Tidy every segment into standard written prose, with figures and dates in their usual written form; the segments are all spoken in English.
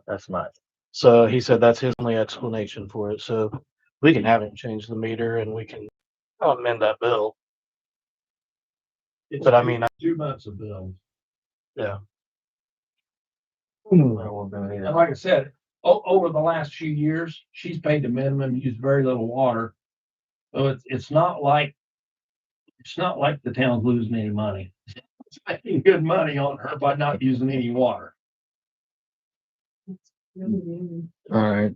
That's nice. So he said that's his only explanation for it. So we can have him change the meter and we can amend that bill. It's But I mean, 2 months of bills. yeah. Well, we're gonna need And it. like I said, over the last few years, she's paid the minimum, used very little water. So it's not like the town's losing any money. It's making good money on her by not using any water. All right.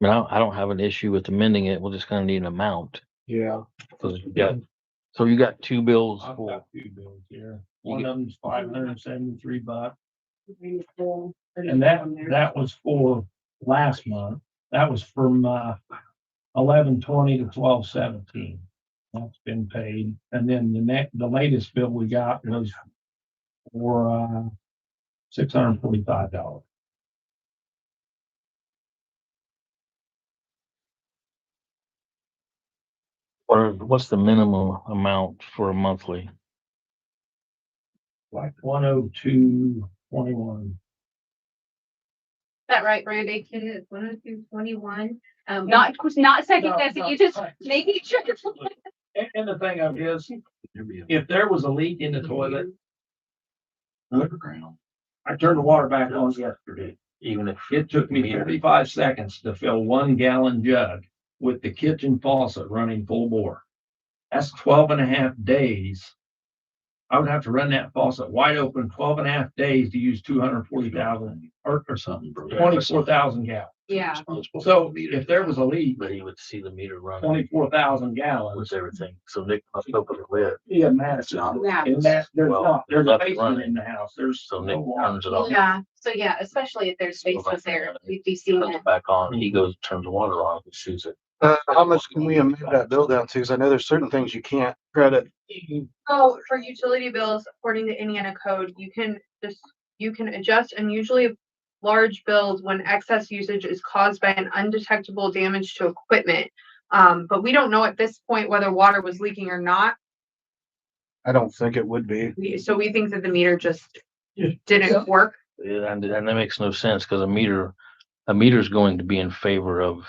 But I don't have an issue with amending it. We're just gonna need an amount. Yeah. So you got two bills I've for, got 2 bills here. One of them's $573. And that was for last month. That was from 11/20 to 12/17. That's been paid. And then the latest bill we got was for $645. what's the minimum amount for a monthly? Like 102.21. That right, Brandy? It is 102.21. Not second No, guessing, no, you just right. making sure. And the thing of it is, if there was a leak in the toilet, Underground. I turned the water back on yesterday. Even if It took me 35 seconds to fill 1 gallon jug with the kitchen faucet running full bore. That's 12 and a half days. I would have to run that faucet wide open 12 and a half days to use 240,000 or something, 24,000 gallons. Yeah. So if there was a leak, But he would see the meter running 24,000 gallons. with everything. So Nick must open the lid. Yeah, massive. Yeah. And that, there's Well, not, there's a nothing basement running. in the house. There's So no Nick water. turns it off. Yeah, so yeah, especially if there's spaces there, we'd be seeing Turns it. it back on. He goes, turns the water on, and shoots it. How much can we amend that bill down to? Because I know there's certain things you can't credit. So for utility bills, according to Indiana code, you can adjust unusually large bills when excess usage is caused by an undetectable damage to equipment. But we don't know at this point whether water was leaking or not. I don't think it would be. So we think that the meter just Yeah. didn't work. Yeah, and that makes no sense because a meter is going to be in favor of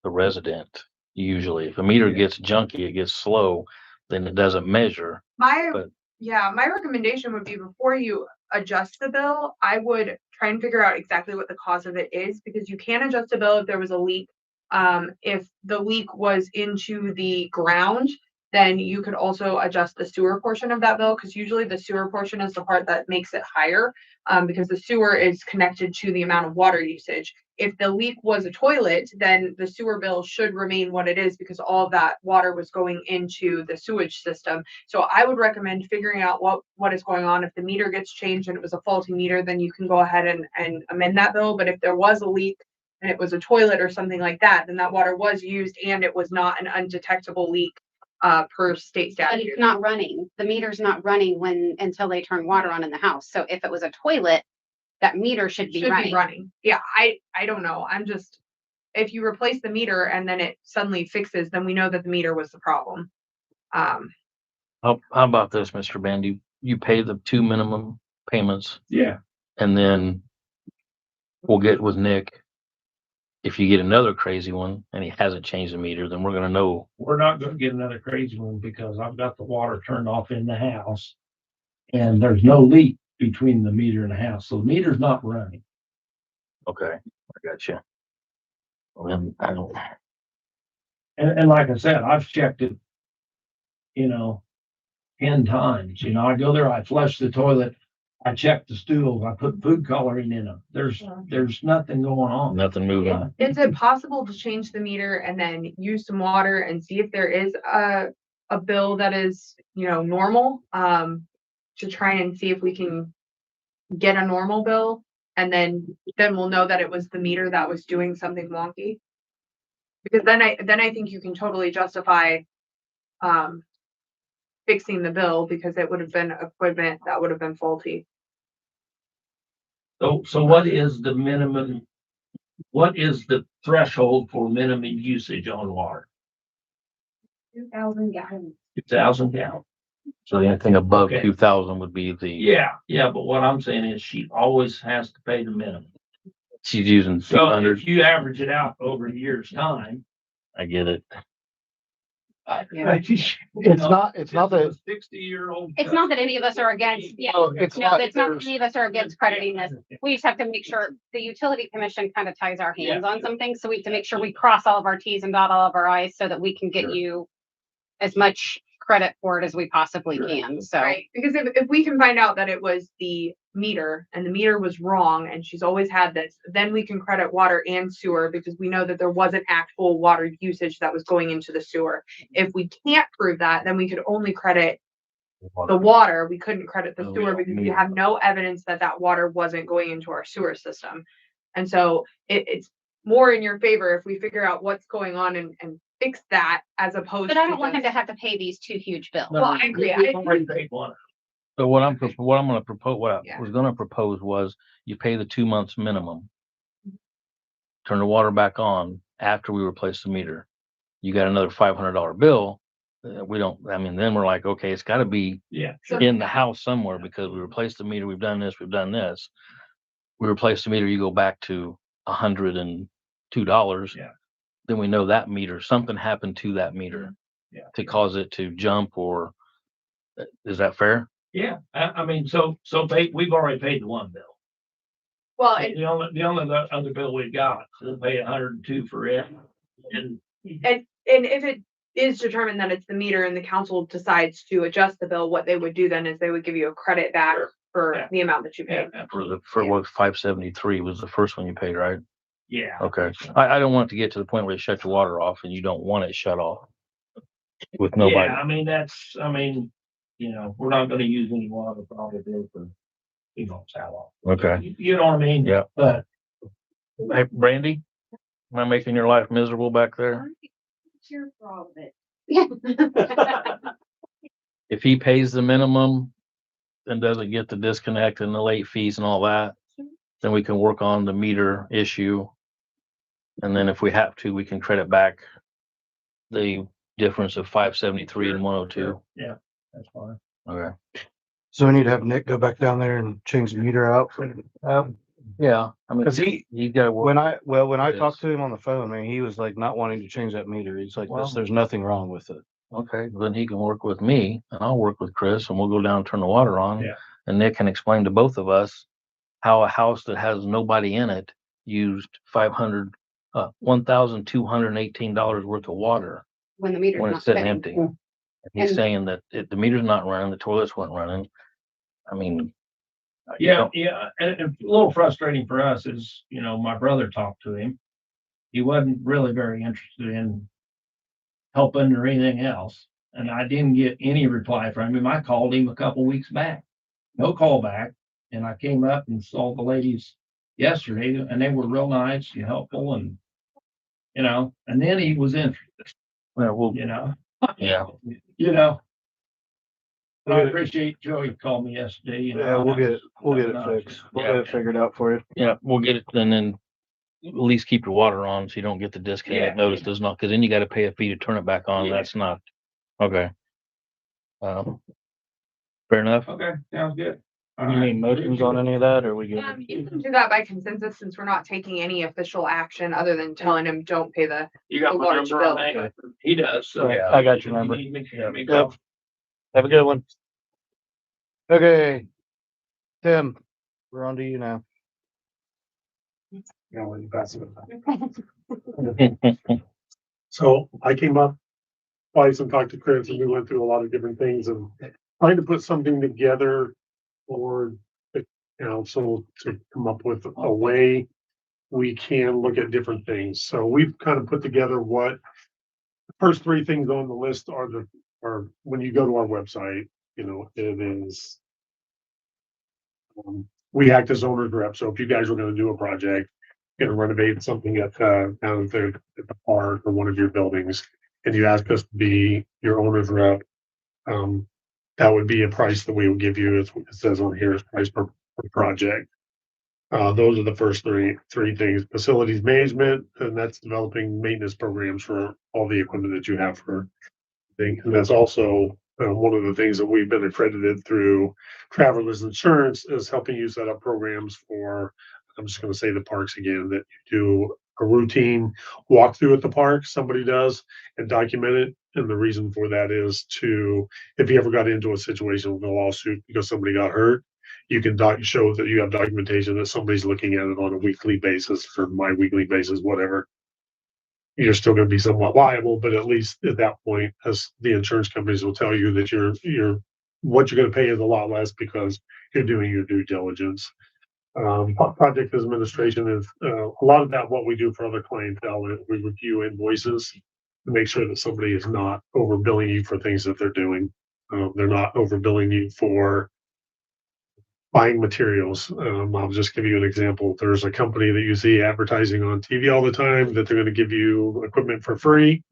the resident. Usually, if a meter gets junky, it gets slow, then it doesn't measure. But- My recommendation would be before you adjust the bill, I would try and figure out exactly what the cause of it is, because you can adjust a bill if there was a leak. If the leak was into the ground, then you could also adjust the sewer portion of that bill, because usually the sewer portion is the part that makes it higher, because the sewer is connected to the amount of water usage. If the leak was a toilet, then the sewer bill should remain what it is because all of that water was going into the sewage system. So I would recommend figuring out what is going on. If the meter gets changed and it was a faulty meter, then you can go ahead and amend that bill. But if there was a leak and it was a toilet or something like that, then that water was used and it was not an undetectable leak per state But statute. it's not running. The meter's not running until they turn water on in the house. So if it was a toilet, that meter should be running. Yeah, I don't know. I'm just, if you replace the meter and then it suddenly fixes, then we know that the meter was the problem. How about this, Mr. Bandy? You pay the 2 minimum payments Yeah. and then we'll get with Nick. If you get another crazy one and he hasn't changed the meter, then we're gonna know. We're not gonna get another crazy one because I've got the water turned off in the house. And there's no leak between the meter and the house, so the meter's not running. Okay, I got you. Well, I don't. And like I said, I've checked it, 10 times. I go there, I flush the toilet, I check the stools, I put food coloring in them. There's nothing going on. Nothing moving. Is it possible to change the meter and then use some water and see if there is a bill that is, normal? To try and see if we can get a normal bill, and then we'll know that it was the meter that was doing something wonky. Because then I think you can totally justify fixing the bill because it would have been equipment that would have been faulty. So what is the minimum? What is the threshold for minimum usage on water? 2,000 gallons. 2,000 gallons. So anything above Okay. 2,000 would be the. Yeah, but what I'm saying is she always has to pay the minimum. She's using two So hundred. if you average it out over a year's time. I get it. It's not that, 60-year-old. It's not that any of us are against, yeah. no, it's No, not, it's not that there's, any of us are against crediting this. We just have to make sure the utility commission kind of ties our hands on some things. So we have to make sure we cross all of our Ts and dot all of our Is so that we can get Sure. you as much credit for it as we possibly can. So. Right, because if we can find out that it was the meter and the meter was wrong and she's always had this, then we can credit water and sewer because we know that there wasn't actual water usage that was going into the sewer. If we can't prove that, then we could only credit the water. We couldn't credit the Oh, sewer yeah, because we meter. have no evidence that that water wasn't going into our sewer system. And so it's more in your favor if we figure out what's going on and fix that as opposed But I don't want him just- to have to pay these two huge bills. Well, I agree. We've already paid one. So what I'm gonna propose, what I Yeah. was gonna propose was you pay the 2 months minimum. Turn the water back on after we replace the meter. You got another $500 bill. We don't, I mean, then we're like, okay, it's gotta be Yeah. So- in the house somewhere because we replaced the meter, we've done this, we've done this. We replaced the meter, you go back to $102. Yeah. Then we know that meter, something happened to that meter. Yeah. To cause it to jump or, is that fair? Yeah, I mean, so we've already paid the one bill. Well, and The only other bill we got, so we'll pay 102 for it. And if it is determined that it's the meter and the council decides to adjust the bill, what they would do then is they would give you a credit back Sure. for Yeah. the amount that you yeah, paid. For what, 573 was the first one you paid, right? yeah, Okay. I don't want it to get to the point where you shut your water off and you don't want it shut off. With nobody. yeah, I mean, you know, we're not gonna use any water probably for, how long. Okay. You know what I mean? Yeah. But Hey, Brandy, am I making your life miserable back there? It's your problem. If he pays the minimum and doesn't get the disconnect and the late fees and all that, then we can work on the meter issue. And then if we have to, we can credit back the difference of 573 and 102. yeah, that's fine. Okay. so we need to have Nick go back down there and change the meter out. Yeah, I mean, Cause you gotta work. when I Yes. talked to him on the phone, man, he was like not wanting to change that meter. He's like, Well- there's nothing wrong with it. Okay, then he can work with me and I'll work with Chris and we'll go down and turn the water on. Yeah. And Nick can explain to both of us how a house that has nobody in it used $1,218 worth of water When the meter's when not it's sitting spinning. empty. And he's And- saying that the meter's not running, the toilets weren't running. I mean. you Yeah, don't- yeah, and a little frustrating for us is, my brother talked to him. He wasn't really very interested in helping or anything else, and I didn't get any reply from him. I called him a couple weeks back, no call back, and I came up and saw the ladies yesterday, and they were real nice and helpful, and and then he was interested, Well, we'll, yeah, I appreciate Joey called me yesterday. Yeah, we'll get it fixed. We'll get it figured out for you. yeah, we'll get it and then at least keep your water on so you don't get the disconnect Yeah. notice does not, because then you gotta pay a fee to turn it back on. Yeah. That's not, okay. Fair enough. Okay, sounds good. You need motions on any of that or we good? You can do that by consensus since we're not taking any official action other than telling him, don't pay the, You got the my large number on bill. that? He does, so. Yeah. I got your number. You need me, give me a Yep. call. Have a good one. Okay. Tim, we're on to you now. So I came up twice and talked to Chris and we went through a lot of different things and trying to put something together for the council to come up with a way we can look at different things. So we've kind of put together what the first three things on the list are when you go to our website, it is we act as owner's rep. So if you guys were going to do a project, gonna renovate something at down at the park or one of your buildings, and you ask us to be your owner's rep, that would be a price that we would give you. It says on here is price per project. Those are the first three things. Facilities management, and that's developing maintenance programs for all the equipment that you have for thing. And that's also one of the things that we've been accredited through Travelers Insurance is helping you set up programs for I'm just gonna say the parks again, that you do a routine walkthrough at the park, somebody does, and document it. And the reason for that is to, if you ever got into a situation with a lawsuit because somebody got hurt, you can show that you have documentation that somebody's looking at it on a weekly basis or bi-weekly basis, whatever. You're still gonna be somewhat liable, but at least at that point, as the insurance companies will tell you that you're what you're gonna pay is a lot less because you're doing your due diligence. Project administration is, a lot of that, what we do for other clientele, is we review invoices to make sure that somebody is not overbilling you for things that they're doing. They're not overbilling you for buying materials. I'll just give you an example. There's a company that you see advertising on TV all the time that they're gonna give you equipment for free.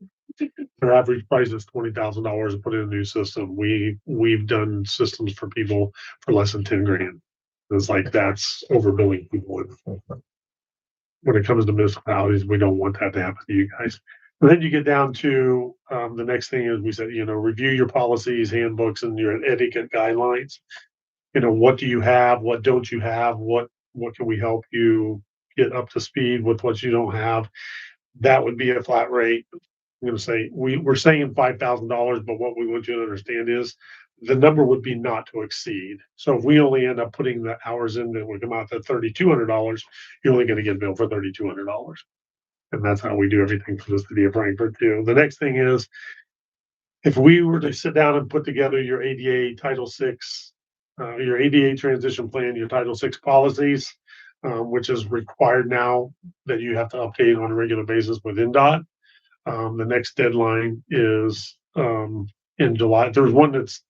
Their average price is $20,000 to put in a new system. We've done systems for people for less than 10 grand. It's like, that's overbilling people. When it comes to municipalities, we don't want that to happen to you guys. And then you get down to, the next thing is we said, review your policies, handbooks, and your etiquette guidelines. What do you have? What don't you have? What can we help you get up to speed with what you don't have? That would be a flat rate. I'm gonna say, we're saying $5,000, but what we want you to understand is the number would be not to exceed. So if we only end up putting the hours in that would come out to $3,200, you're only gonna get billed for $3,200. And that's how we do everything for the city of Frankfurt too. The next thing is, if we were to sit down and put together your ADA Title VI, your ADA transition plan, your Title VI policies, which is required now that you have to update on a regular basis with NDOT. The next deadline is in July. There's one that's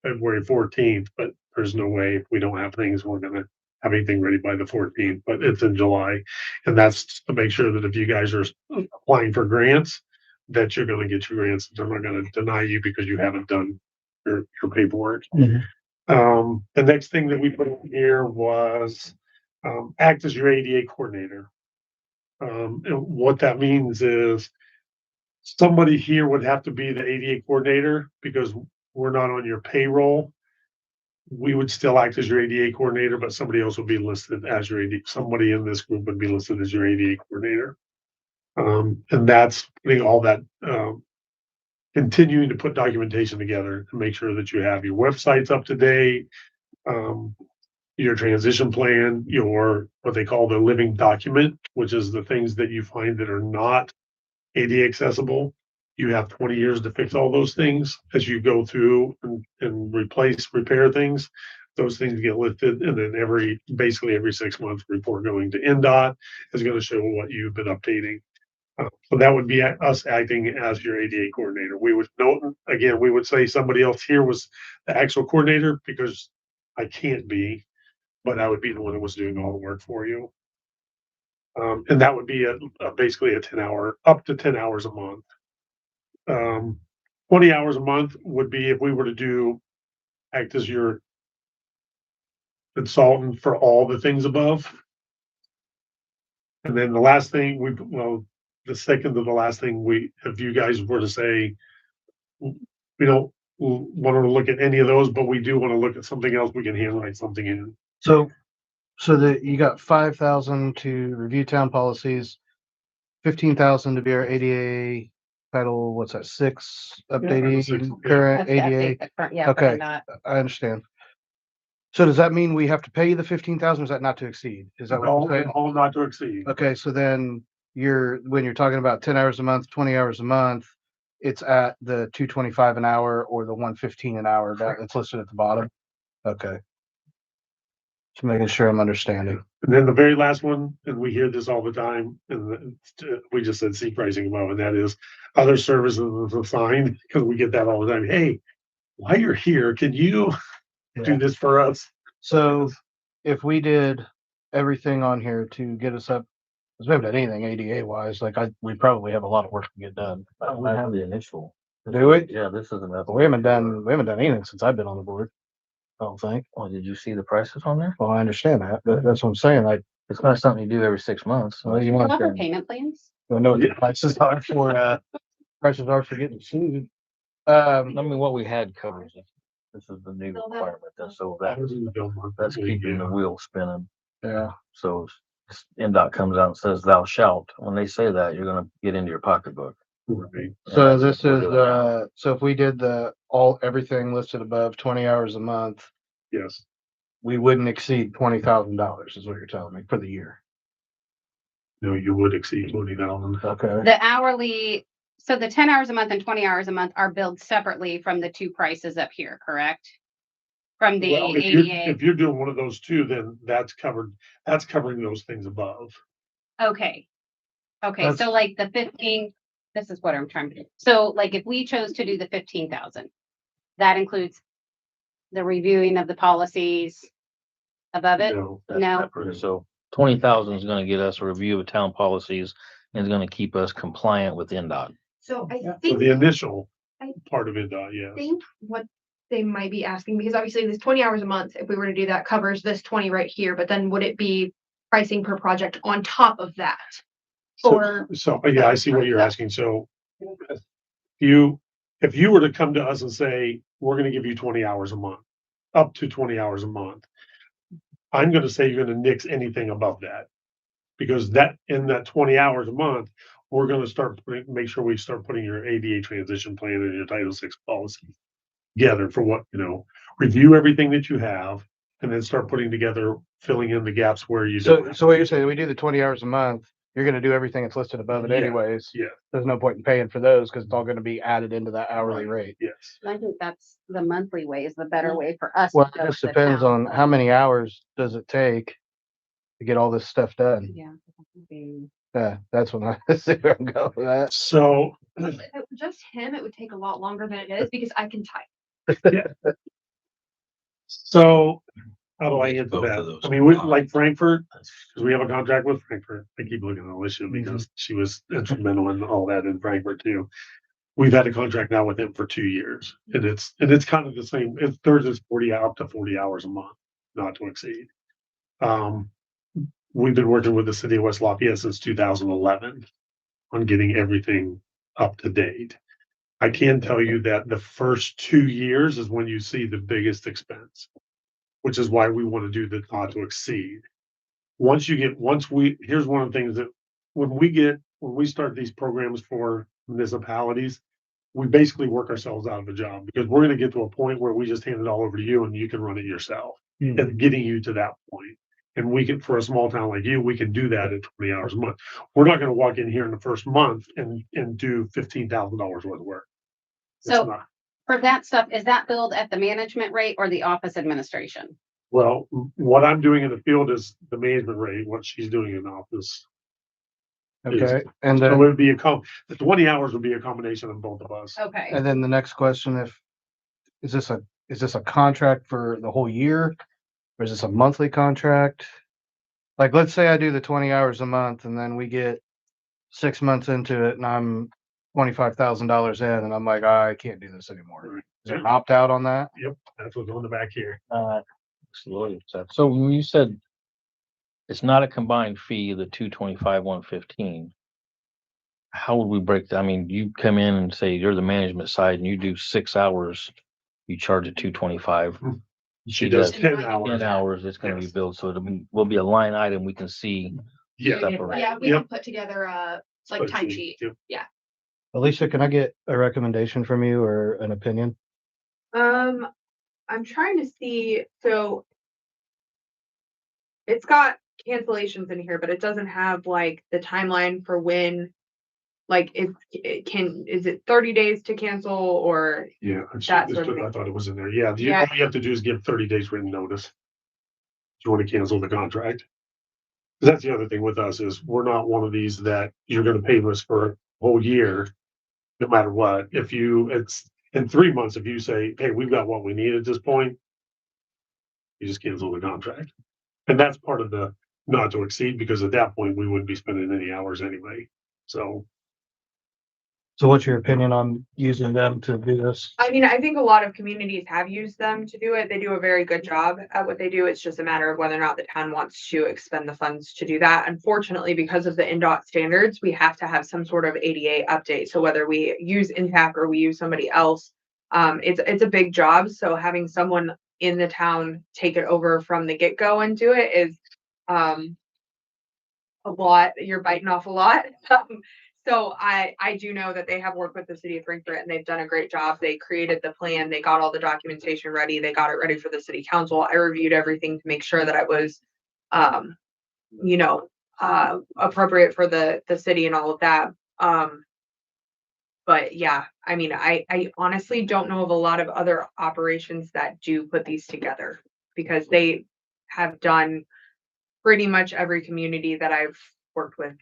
February 14th, but there's no way, if we don't have things, we're gonna have anything ready by the 14th, but it's in July. And that's to make sure that if you guys are applying for grants, that you're gonna get your grants. They're not gonna deny you because you haven't done your paperwork. The next thing that we put in here was act as your ADA coordinator. And what that means is somebody here would have to be the ADA coordinator because we're not on your payroll. We would still act as your ADA coordinator, but somebody else would be listed as your ADA. Somebody in this group would be listed as your ADA coordinator. And that's putting all that, continuing to put documentation together to make sure that you have your websites up to date, your transition plan, your what they call the living document, which is the things that you find that are not ADA accessible. You have 20 years to fix all those things. As you go through and repair things, those things get lifted, and then basically every 6 months report going to NDOT is going to show what you've been updating. So that would be us acting as your ADA coordinator. We would note, again, we would say somebody else here was the actual coordinator because I can't be, but I would be the one that was doing all the work for you. And that would be basically up to 10 hours a month. 20 hours a month would be if we were to act as your consultant for all the things above. And then the last thing the second to the last thing, if you guys were to say, we don't want to look at any of those, but we do want to look at something else, we can handwrite something in. So you got 5,000 to review town policies, 15,000 to be our ADA title, what's that, 6, updating current ADA? Yeah. Okay. Not. I understand. So does that mean we have to pay the 15,000? Is that not to exceed? Is that what All you're saying? all not to exceed. Okay, so then when you're talking about 10 hours a month, 20 hours a month, it's at the 225 an hour or the 115 an hour that's listed at the bottom. Okay. Just making sure I'm understanding. And then the very last one, and we hear this all the time, and we just said C pricing above, and that is other services assigned, because we get that all the time. Hey, while you're here, can you do this for us? So if we did everything on here to get us up, because we haven't done anything ADA wise, we probably have a lot of work to get done. We have the initial. Do we? Yeah, this isn't that. We haven't done anything since I've been on the board. I don't think. Oh, did you see the prices on there? Well, I understand that, but that's what I'm saying. It's not something you do every 6 months. Well, you What want about to payment plans? know what the prices are for getting sued. I mean, what we had covers it. This is the new requirement, and so that's keeping the wheel spinning. Yeah. So NDOT comes out and says thou shalt. When they say that, you're gonna get into your pocketbook. Right. So And this that's what is, we're doing now. so if we did everything listed above 20 hours a month, Yes. we wouldn't exceed $20,000 is what you're telling me for the year. No, you would exceed 20,000. Okay. The hourly, so the 10 hours a month and 20 hours a month are billed separately from the two prices up here, correct? From the Well, ADA. if you're doing one of those two, then that's covering those things above. Okay. Okay, That's- so like the 15, this is what I'm trying to do. So like if we chose to do the 15,000, that includes the reviewing of the policies above it? No, That's No. separate. So 20,000 is gonna get us a review of town policies and is gonna keep us compliant with NDOT. So I for think the initial I part of it, yes. think what they might be asking, because obviously this 20 hours a month, if we were to do that, covers this 20 right here, but then would it be pricing per project on top of that? Or So, yeah, I see what you're asking. So if you were to come to us and say, we're gonna give you 20 hours a month, up to 20 hours a month, I'm gonna say you're gonna nix anything above that. Because that, in that 20 hours a month, we're gonna make sure we start putting your ADA transition plan and your Title VI policy together for what, review everything that you have and then start putting together, filling in the gaps where you don't. So what you're saying, we do the 20 hours a month, you're gonna do everything that's listed above it Yeah. anyways. Yeah, There's no point in paying for those because it's all gonna be added into that hourly rate. yes. I think that's the monthly way is the better way for us. to Well, go it just to the depends town. on how many hours does it take to get all this stuff done. Yeah. Yeah, that's when I see where I'm going with that. So, if it were just him, it would take a lot longer than it is because I can type. so how do I Make answer both that? of those I mean, we, combined. like Frankfurt, because we have a contract with Frankfurt. I keep looking at Alicia because she was instrumental in all that in Frankfurt too. We've had a contract now with him for 2 years and it's kind of the same. Theirs is 40 up to 40 hours a month, not to exceed. We've been working with the city of West Lafayette since 2011 on getting everything up to date. I can tell you that the first 2 years is when you see the biggest expense, which is why we want to do the not to exceed. Here's one of the things that when we start these programs for municipalities, we basically work ourselves out of a job because we're going to get to a point where we just hand it all over to you and you can run it yourself. And getting you to that point. And we can, for a small town like you, we can do that at 20 hours a month. We're not going to walk in here in the first month and do $15,000 worth of work. It's So not. for that stuff, is that billed at the management rate or the office administration? Well, what I'm doing in the field is the management rate, what she's doing in the office. Okay, and So it then, would be the 20 hours would be a combination of both of us. Okay. and then the next question, is this a contract for the whole year? Or is this a monthly contract? Like, let's say I do the 20 hours a month and then we get 6 months into it and I'm $25,000 in and I'm like, I can't do this anymore. Is there an opt out on that? Yep, that's what's on the back here. So when you said it's not a combined fee, the 225, 115. How would we break that? I mean, you come in and say you're the management side and you do 6 hours, you charge it 225. She does does 10 10 hours. hours, it's gonna be Yes. billed, so will be a line item we can see. Yeah. separate. Yeah, we Yep. can put together a like timesheet. Yep. Alicia, can I get a recommendation from you or an opinion? I'm trying to see, so it's got cancellations in here, but it doesn't have like the timeline for when, like, is it 30 days to cancel or, Yeah, That sort of I thing. thought it was in there. Yeah, Yeah. all you have to do is give 30 days written notice. If you want to cancel the contract. 'Cause that's the other thing with us is we're not one of these that you're gonna pay us for a whole year, no matter what. It's in 3 months, if you say, hey, we've got what we need at this point, you just cancel the contract. And that's part of the not to exceed, because at that point, we wouldn't be spending any hours anyway. So, So what's your opinion on using them to do this? I mean, I think a lot of communities have used them to do it. They do a very good job at what they do. It's just a matter of whether or not the town wants to expend the funds to do that. Unfortunately, because of the NDOT standards, we have to have some sort of ADA update. So whether we use Intac or we use somebody else, it's a big job. So having someone in the town take it over from the get-go and do it a lot. You're biting off a lot. So I do know that they have worked with the city of Frankfurt and they've done a great job. They created the plan. They got all the documentation ready. They got it ready for the city council. I reviewed everything to make sure that it was, you know, appropriate for the city and all of that. But yeah, I mean, I honestly don't know of a lot of other operations that do put these together because they have done pretty much every community that I've worked with.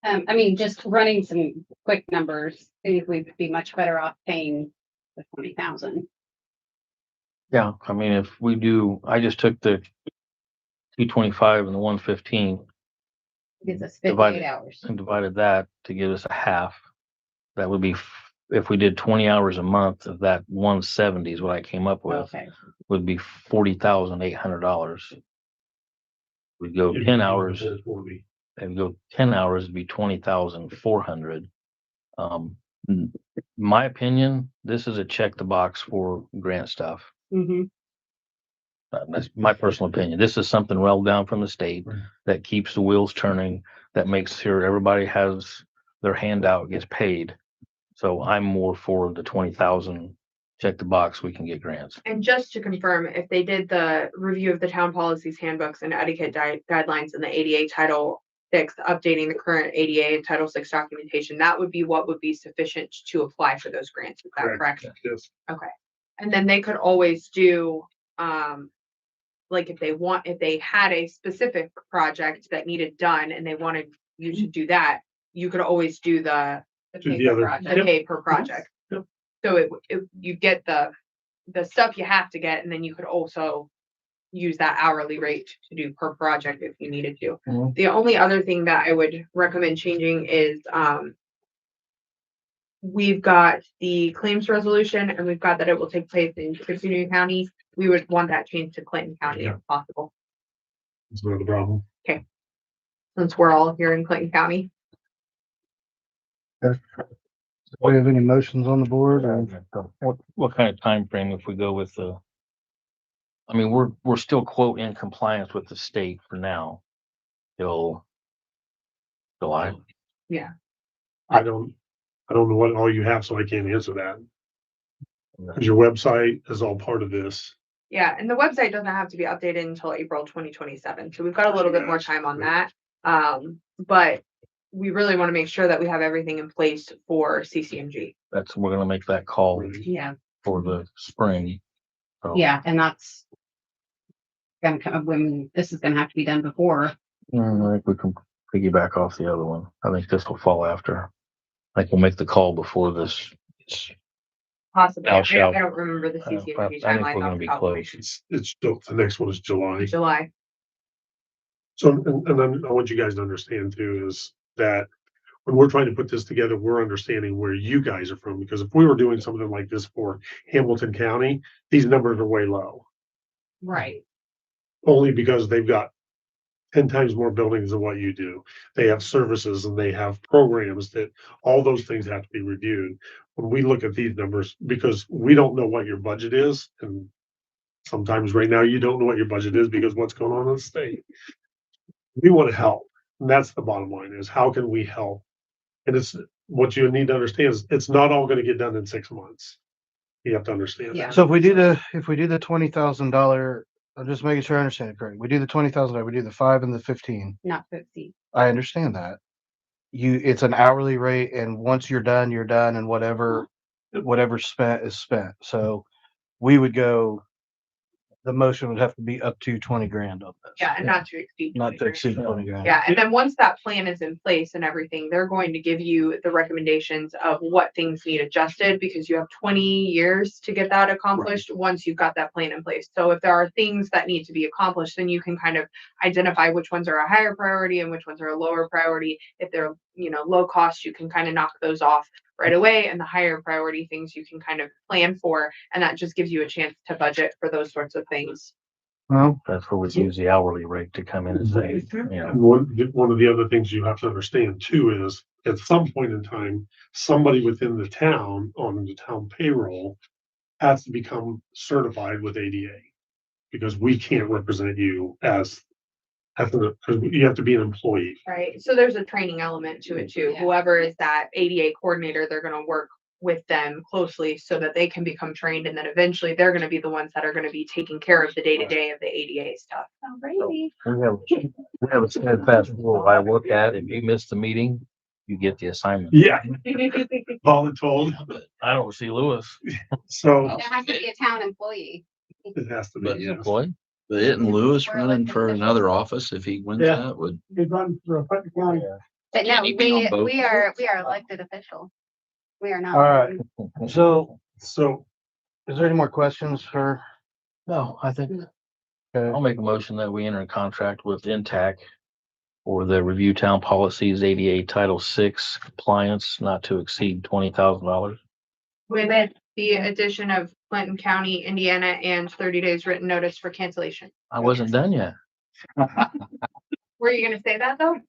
I mean, just running some quick numbers, I think we'd be much better off paying the 20,000. Yeah, I mean, if we do, I just took the 225 and the 115 Gives us Divided. 58 hours. and divided that to give us a half. That would be, if we did 20 hours a month of that 170 is what I came up with, Okay. would be $40,800. We'd go 10 hours, and go 10 hours, it'd be 20,400. My opinion, this is a check the box for grant stuff. Mm-hmm. That's my personal opinion. This is something rolled down from the state that keeps the wheels turning, that makes sure everybody has their handout, gets paid. So I'm more for the 20,000, check the box, we can get grants. And just to confirm, if they did the review of the town policies, handbooks, and etiquette guidelines in the ADA Title VI, updating the current ADA and Title VI documentation, that would be what would be sufficient to apply for those grants. Is that correct? Yes. Okay. And then they could always do, like if they had a specific project that needed done and they wanted you to do that, you could always do the pay per project. Yep. So you get the stuff you have to get, and then you could also use that hourly rate to do per project if you needed to. Mhm. The only other thing that I would recommend changing is, we've got the claims resolution and we've got that it will take place in Cuyahoga County. We would want that changed to Clinton County if possible, That's not the problem. since we're all here in Clinton County. Do we have any motions on the board? Or? What kind of time frame if we go with the? I mean, we're still quote in compliance with the state for now. Till July. Yeah. I don't know what all you have, so I can't answer that. 'Cause your website is all part of this. Yeah, and the website doesn't have to be updated until April 2027, so we've got a little bit more time on that. But we really want to make sure that we have everything in place for CCMG. We're gonna make that call Yeah. for the spring. So, Yeah. And that's gonna come when this is gonna have to be done before. I think we can piggyback off the other one. I think this will fall after. I think we'll make the call before this. Possibly. Thou I shalt. don't remember the I think CCMG we're timeline gonna off be the top of my close. It's still, the next one is July. July. So, and then I want you guys to understand too, is that when we're trying to put this together, we're understanding where you guys are from, because if we were doing something like this for Hamilton County, these numbers are way low. Right. Only because they've got 10 times more buildings than what you do. They have services and they have programs that all those things have to be reviewed. When we look at these numbers, because we don't know what your budget is, and sometimes right now you don't know what your budget is because what's going on in the state. We want to help. And that's the bottom line, is how can we help? And it's what you need to understand is it's not all going to get done in 6 months. You have to understand Yeah. that. So if we do the $20,000, I'm just making sure I understand it correctly. We do the $20,000, we do the 5 and the 15. Not 50. I understand that. It's an hourly rate, and once you're done, and whatever spent is spent. So we would go, the motion would have to be up to 20 grand on this. Yeah, and not to exceed. Not to exceed 20 grand. Yeah, and then once that plan is in place and everything, they're going to give you the recommendations of what things need adjusted, because you have 20 years to get that accomplished once you've got that plan in place. So if there are things that need to be accomplished, then you can kind of identify which ones are a higher priority and which ones are a lower priority. If they're, low cost, you can kind of knock those off right away, and the higher priority things you can kind of plan for, and that just gives you a chance to budget for those sorts of things. Well, That's where we use the hourly rate to come in and say, And one of the other things you have to understand too is at some point in time, somebody within the town on the town payroll has to become certified with ADA. because we can't represent you because you have to be an employee. Right, so there's a training element to it too. Yeah. Whoever is that ADA coordinator, they're gonna work with them closely so that they can become trained, and then eventually they're gonna be the ones that are gonna be taking care of the day-to-day of the ADA stuff. Alrighty. We have a steadfast rule I look at. If you miss the meeting, you get the assignment. Yeah, voluntold. I don't see Lewis. So It has to be a town employee. it has to But be, He's yes. employed. But isn't Lewis We're running elected for officials. another office if he wins Yeah. that? Would They run for Putnam County. But no, Can he be on both? we are elected official. We are not. All right. So So is there any more questions for? No, I think Okay. I'll make a motion that we enter a contract with Intac for the review town policies ADA Title VI compliance not to exceed $20,000. With the addition of Clinton County, Indiana, and 30 days written notice for cancellation. I wasn't done yet. Were you gonna say that though?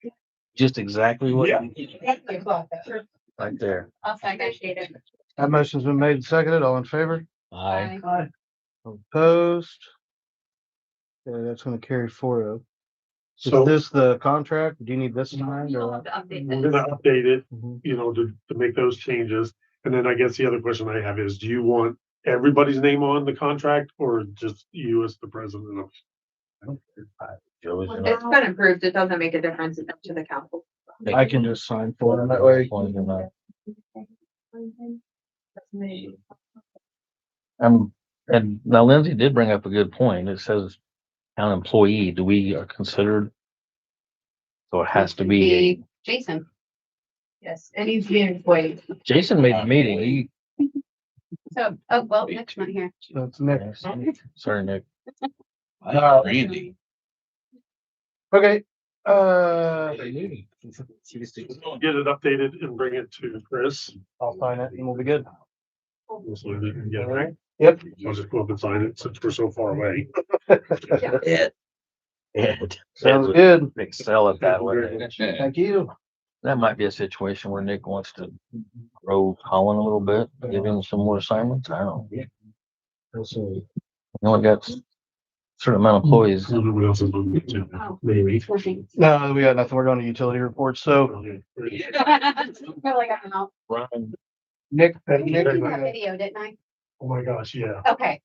Just exactly what Yeah. right there. I'll second it. That motion's been made and seconded. All in favor? Aye. Opposed? Okay, that's gonna carry 4-0. Is So this the contract? Do you need this signed You'll or? have to update we're this. gonna update it, Mhm. to make those changes. And then I guess the other question I have is, do you want everybody's name on the contract or just you as the president of? Joey's in It's been approved. It doesn't make a difference. It's up to the council. I can just sign for them that way. And now Lindsay did bring up a good point. It says town employee, do we are considered? So it has to be, Jason. Yes, it needs to be an employee. Jason made the meeting. He, So, oh, well, Nick's not here. That's Nick. sorry, Nick. Randy? Okay, Get it updated and bring it to Chris. I'll sign it and we'll be good. We'll sign it and get it. Yep. I'll just go up and sign it since we're so far away. Ed. Sounds good. Excel it that way. Thank you. That might be a situation where Nick wants to grow Colin a little bit, give him some more assignments. I don't know. We'll see. You only got a certain amount of employees. I don't know what else is on the agenda. Maybe. Nothing. No, we got nothing. We're going to utility reports. So We're like, I don't know. Ryan, Nick, I did a video, didn't I? Oh my gosh, yeah. Okay.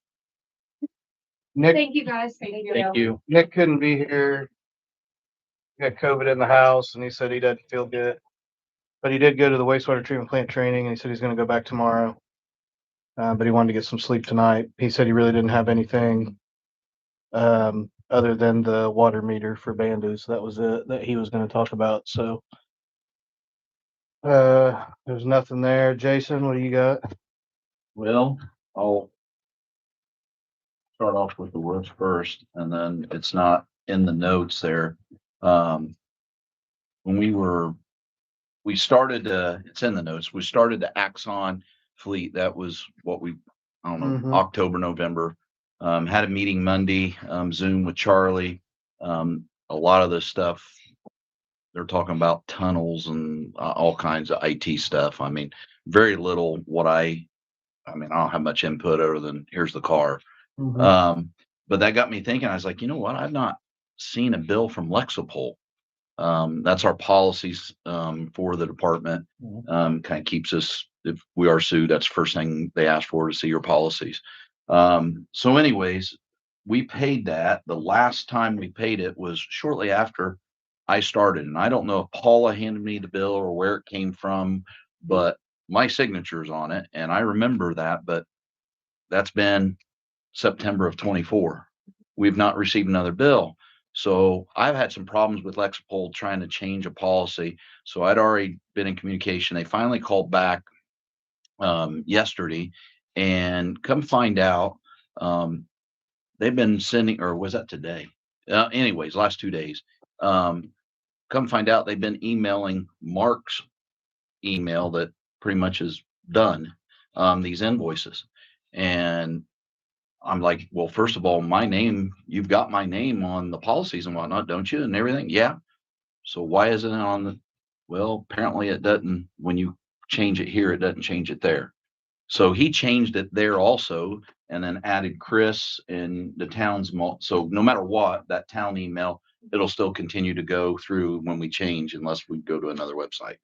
Nick, Thank you, guys. Thank thank you. Nick couldn't be here. He got COVID in the house and he said he doesn't feel good. But he did go to the wastewater treatment plant training and he said he's gonna go back tomorrow. But he wanted to get some sleep tonight. He said he really didn't have anything other than the water meter for Bandu. So that was it that he was gonna talk about. So there's nothing there. Jason, what do you got? Well, I'll start off with the worst first, and then it's not in the notes there. When we started, it's in the notes, we started the Axon fleet. That was what I don't know, Mhm. October, November. Had a meeting Monday, Zoom with Charlie. A lot of this stuff, they're talking about tunnels and all kinds of IT stuff. I mean, very little I don't have much input other than here's the car. But that got me thinking. I was like, you know what? I've not seen a bill from Lexipol. That's our policies for the department. Kind of keeps us, if we are sued, that's the first thing they ask for, to see your policies. So anyways, we paid that. The last time we paid it was shortly after I started. And I don't know if Paula handed me the bill or where it came from, but my signature's on it. And I remember that, but that's been September of 24. We've not received another bill. So I've had some problems with Lexipol trying to change a policy. So I'd already been in communication. They finally called back yesterday, and come find out, they've been sending, or was that today? Anyways, last 2 days. Come find out they've been emailing Mark's email that pretty much is done, these invoices. And I'm like, well, first of all, you've got my name on the policies and whatnot, don't you? And everything. Yeah. So why isn't it on well, apparently it doesn't, when you change it here, it doesn't change it there. So he changed it there also and then added Chris and the town's so no matter what, that town email, it'll still continue to go through when we change unless we go to another website.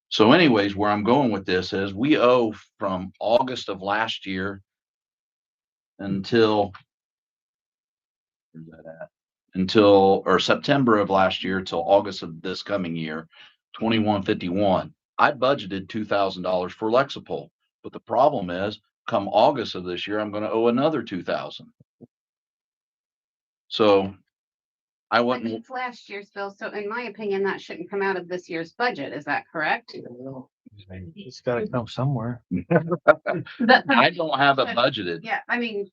So anyways, where I'm going with this is we owe from August of last year until where's that at? Until or September of last year till August of this coming year, 2151. I budgeted $2,000 for Lexipol, but the problem is come August of this year, I'm going to owe another 2,000. So I But wasn't, it's last year's bill, so in my opinion, that shouldn't come out of this year's budget. Is that correct? It's gotta come somewhere. I don't have it budgeted. Yeah, I mean,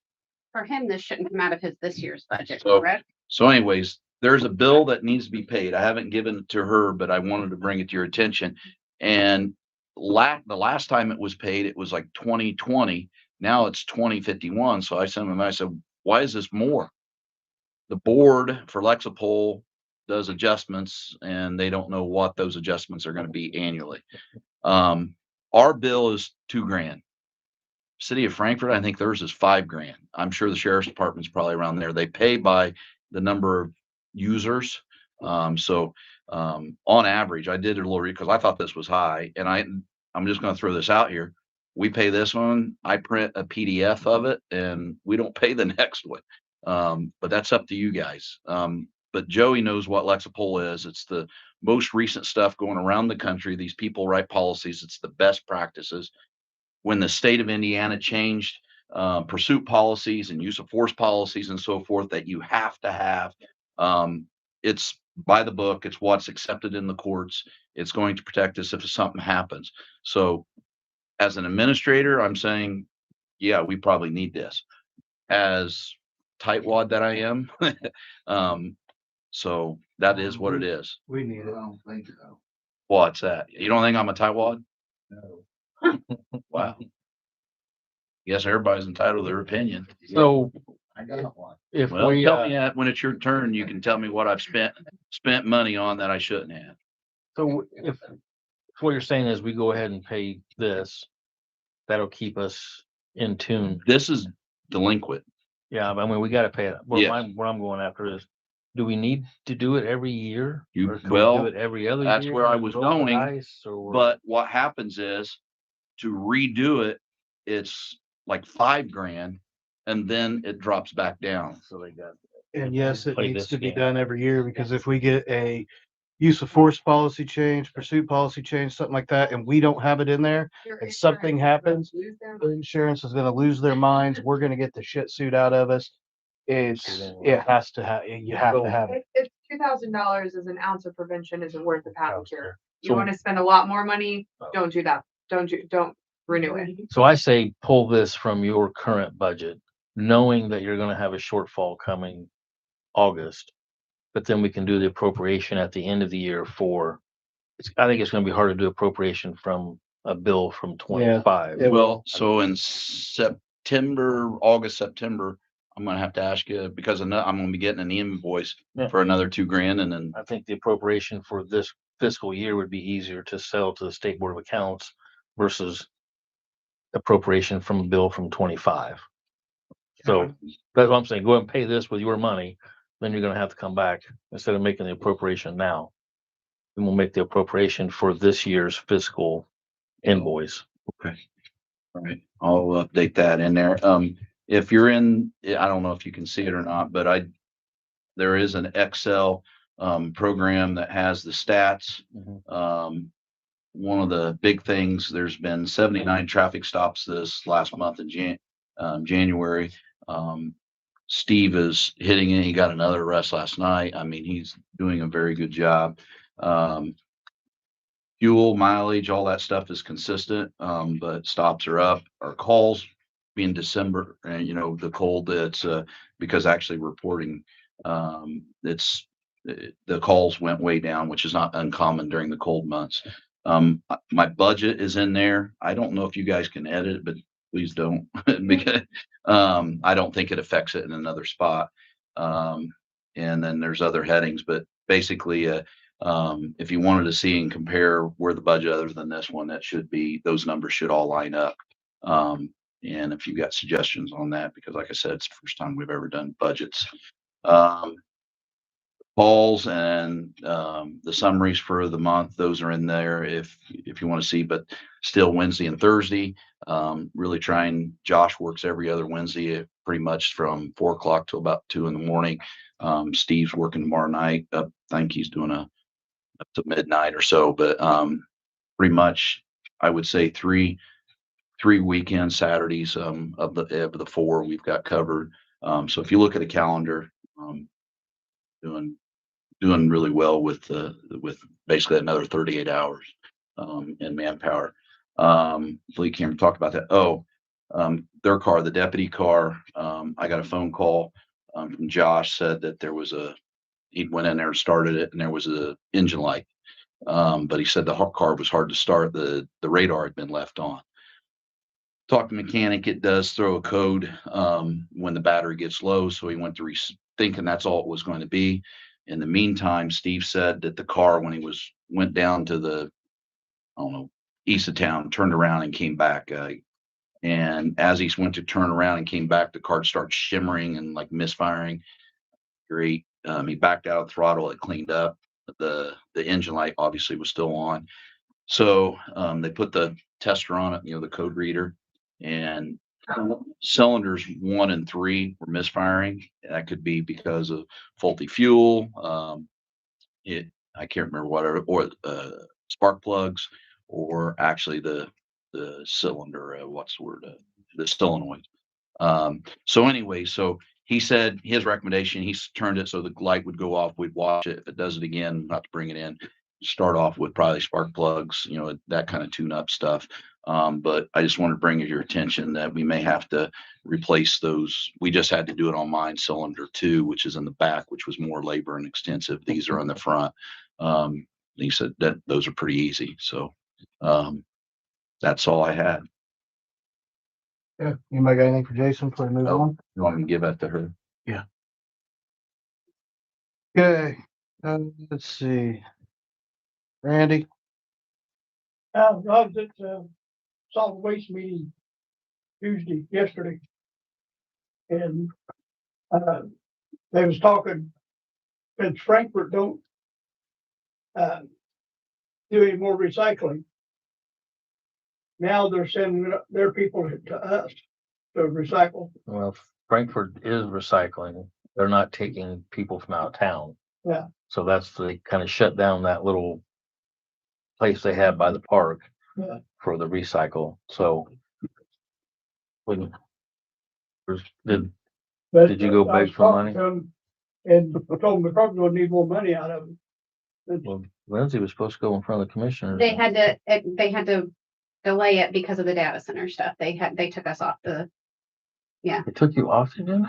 for him, this shouldn't come out of this year's budget, So- correct? So anyways, there's a bill that needs to be paid. I haven't given it to her, but I wanted to bring it to your attention. And the last time it was paid, it was like 2020. Now it's 2051. So I sent him, I said, why is this more? The board for Lexipol does adjustments and they don't know what those adjustments are going to be annually. Our bill is $2,000. City of Frankfurt, I think theirs is $5,000. I'm sure the sheriff's department's probably around there. They pay by the number of users. On average, I did a little because I thought this was high, and I'm just going to throw this out here. We pay this one. I print a PDF of it, and we don't pay the next one. But that's up to you guys. But Joey knows what Lexipol is. It's the most recent stuff going around the country. These people write policies. It's the best practices. When the state of Indiana changed pursuit policies and use of force policies and so forth that you have to have, it's by the book. It's what's accepted in the courts. It's going to protect us if something happens. So as an administrator, I'm saying, yeah, we probably need this. As tightwad that I am, so that is what it is. We need it. What's that? You don't think I'm a tightwad? No. Wow. Yes, everybody's entitled to their opinion. So I got one. if Well, we, tell me that when it's your turn, you can tell me what I've spent money on that I shouldn't have. so if what you're saying is we go ahead and pay this, that'll keep us in tune. This is delinquent. Yeah, but I mean, we gotta pay it. Yes. What I'm going after is, do we need to do it every year? You- Or can we well, do it every other that's year where I and was roll the going, dice, or- But what happens is to redo it, it's like $5,000 and then it drops back down. So they got. And yes, it Play needs this to be game. done every year, because if we get a use of force policy change, pursuit policy change, something like that, and we don't have it in there, if something happens, the insurance is gonna lose their minds. We're gonna get the shit suit out of us. It has to have, you have to have it. It's $2,000 as an ounce of prevention isn't worth the pound of cure. You So- want to spend a lot more money, don't do that. Don't renew it. So I say pull this from your current budget, knowing that you're gonna have a shortfall coming August. But then we can do the appropriation at the end of the year for, I think it's gonna be hard to do appropriation from a bill from 25. it Well, so in August, September, I'm gonna have to ask you because I'm gonna be getting an invoice Yeah. for another $2,000 and then I think the appropriation for this fiscal year would be easier to sell to the State Board of Accounts versus appropriation from a bill from 25. So that's what I'm saying. Go ahead and pay this with your money, then you're gonna have to come back instead of making the appropriation now. And we'll make the appropriation for this year's fiscal invoice. Okay. All right, I'll update that in there. If you're in, I don't know if you can see it or not, but there is an Excel program that has the stats. Mhm. One of the big things, there's been 79 traffic stops this last month in January. Steve is hitting it. He got another arrest last night. I mean, he's doing a very good job. Fuel mileage, all that stuff is consistent, but stops are up. Our calls being December, and the cold, it's because actually reporting, the calls went way down, which is not uncommon during the cold months. My budget is in there. I don't know if you guys can edit it, but please don't because I don't think it affects it in another spot. And then there's other headings, but basically, if you wanted to see and compare where the budget other than this one, that should be, those numbers should all line up. And if you've got suggestions on that, because like I said, it's the first time we've ever done budgets. Polls and the summaries for the month, those are in there if you want to see, but still Wednesday and Thursday. Really trying, Josh works every other Wednesday, pretty much from 4 o'clock to about 2 in the morning. Steve's working tomorrow night. I think he's doing up to midnight or so, but pretty much I would say three weekend Saturdays of the 4 we've got covered. So if you look at a calendar, doing really well with basically another 38 hours in manpower. Lee Cameron talked about that. Oh, their car, the deputy car. I got a phone call from Josh, said that he went in there and started it, and there was a engine light. But he said the car was hard to start. The radar had been left on. Talked to mechanic, it does throw a code when the battery gets low. So he went to thinking that's all it was going to be. In the meantime, Steve said that the car, when he went down to the, I don't know, east of town, turned around and came back. And as he went to turn around and came back, the car started shimmering and like misfiring. Great. He backed out of the throttle. It cleaned up. The engine light obviously was still on. So they put the tester on it, the code reader, and cylinders 1 and 3 were misfiring. That could be because of faulty fuel. I can't remember whatever, or spark plugs, or actually the cylinder. What's the word? The solenoid. So anyway, so he said his recommendation, he's turned it so the light would go off. We'd watch it. If it does it again, not to bring it in, start off with probably spark plugs, that kind of tune up stuff. But I just wanted to bring your attention that we may have to replace those. We just had to do it on mine, cylinder 2, which is in the back, which was more labor and extensive. These are in the front. He said that those are pretty easy. So that's all I had. Yeah. Anybody got anything for Jason before we move on? You want me to give that to her? Okay. Let's see. Randy. I was at solid waste meeting yesterday. And they was talking, since Frankfurt don't do any more recycling. Now they're sending their people to us to recycle. Well, Frankfurt is recycling. They're not taking people from out of town. Yeah. So they kind of shut down that little place they have by the park Yeah. for the recycle. So did you go beg for money? And I told them we probably gonna need more money out of them. Well, Lindsay was supposed to go in front of the commissioners. They had to delay it because of the data center stuff. They took us off the, They took you off again?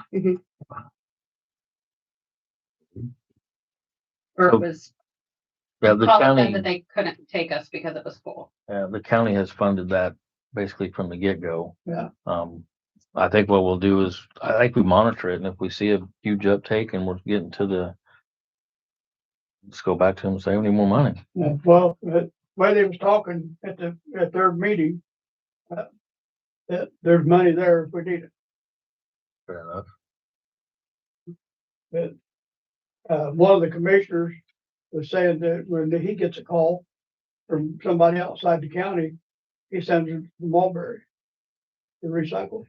or So, it was Yeah, the called county, that they couldn't take us because it was full. the county has funded that basically from the get-go. Yeah. I think what we'll do is, I think we monitor it, and if we see a huge uptake and we're getting to let's go back to them and say, we need more money. Yeah, well, the way they was talking at their meeting, that there's money there if we need it. Fair enough. But one of the commissioners was saying that when he gets a call from somebody outside the county, he sends it to Mulberry to recycle.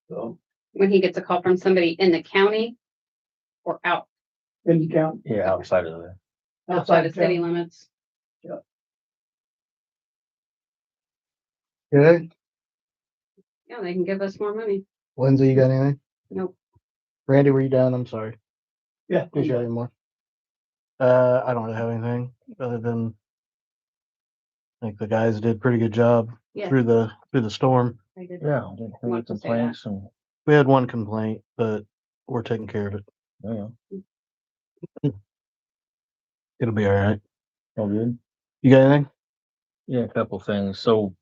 So When he gets a call from somebody in the county or in the county. Yeah, outside of there. outside of city town. limits. Okay. Yeah, they can give us more money. Lindsay, you got anything? Nope. Randy, were you done? I'm sorry. Yeah. Did you have any more? I don't really have anything other than I think the guys did a pretty good job Yeah. through the storm. I did. Yeah. Want to say that. Complaints and, We had one complaint, but we're taking care of it. yeah, It'll be all right. all good. You got anything? Yeah, a couple things. So